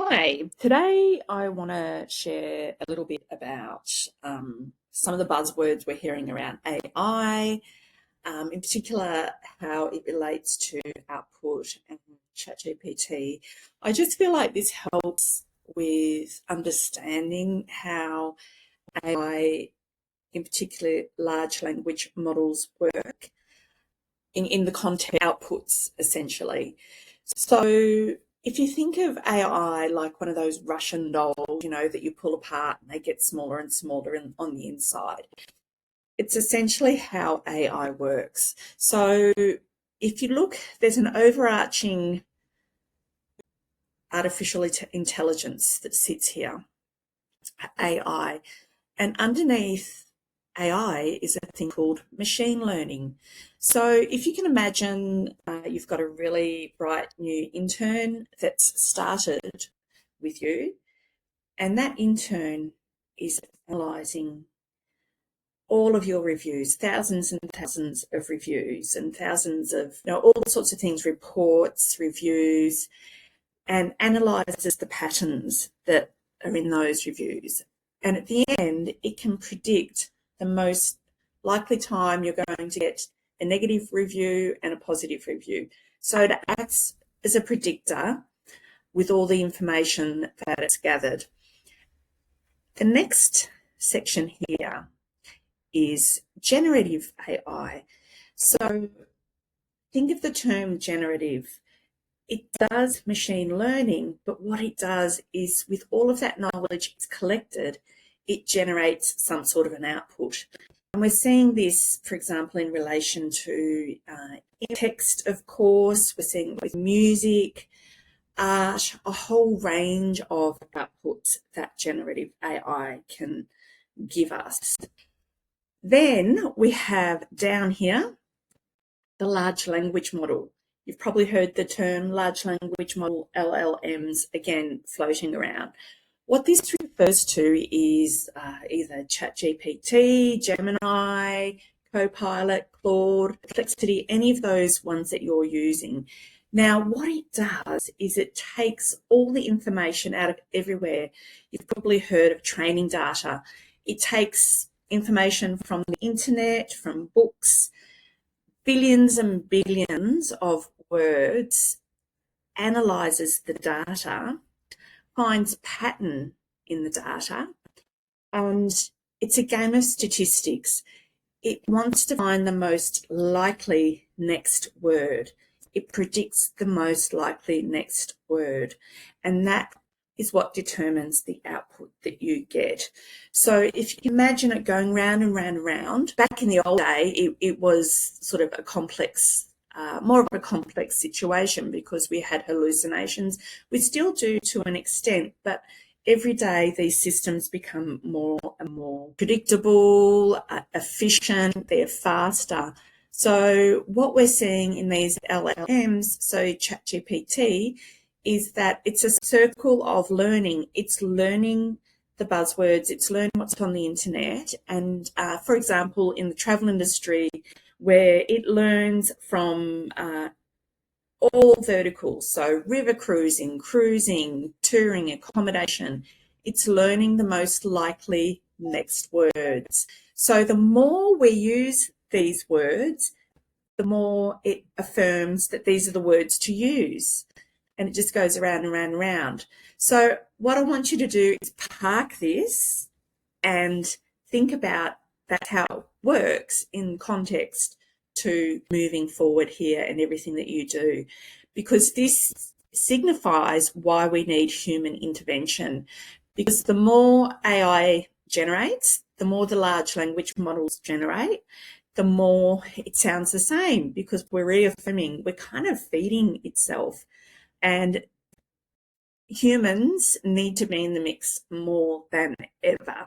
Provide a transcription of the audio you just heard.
Hi, today I want to share a little bit about some of the buzzwords we're hearing around AI, in particular how it relates to output and ChatGPT. I just feel like this helps with understanding how AI, in particular large language models, work in the content outputs, essentially. So if you think of AI like one of those Russian dolls, that you pull apart and they get smaller and smaller on the inside, it's essentially how AI works. So if you look, there's an overarching artificial intelligence that sits here, AI, and underneath AI is a thing called machine learning. So if you can imagine you've got a really bright new intern that's started with you, and that intern is analysing all of your reviews, thousands and thousands of reviews and thousands of, all sorts of things, reports, reviews, and analyses the patterns that are in those reviews. And at the end, it can predict the most likely time you're going to get a negative review and a positive review. So it acts as a predictor with all the information that it's gathered. The next section here is generative AI. So think of the term generative. It does machine learning, but what it does is with all of that knowledge it's collected, it generates some sort of an output. And we're seeing this, for example, in relation to text, of course. We're seeing it with music, art, a whole range of outputs that generative AI can give us. Then we have down here the large language model. You've probably heard the term large language model, LLMs, again, floating around. What this refers to is either ChatGPT, Gemini, Copilot, Claude, Perplexity, any of those ones that you're using. Now, what it does is it takes all the information out of everywhere. You've probably heard of training data. It takes information from the internet, from books, billions and billions of words, analyzes the data, finds pattern in the data, and it's a game of statistics. It wants to find the most likely next word. It predicts the most likely next word, and that is what determines the output that you get. So if you imagine it going round and round and round, back in the old day, it was sort of a complex, more of a complex situation because we had hallucinations. We still do to an extent, but every day these systems become more and more predictable, efficient, they're faster. So what we're seeing in these LLMs, so ChatGPT, is that it's a circle of learning. It's learning the buzzwords, it's learning what's on the internet. And for example, in the travel industry, where it learns from all verticals, so river cruising, touring, accommodation, it's learning the most likely next words. So the more we use these words, the more it affirms that these are the words to use. And it just goes around and round and round. So what I want you to do is park this and think about that's how it works in context to moving forward here and everything that you do, because this signifies why we need human intervention. Because the more AI generates, the more the large language models generate, the more it sounds the same, because we're reaffirming, we're kind of feeding itself. And humans need to be in the mix more than ever.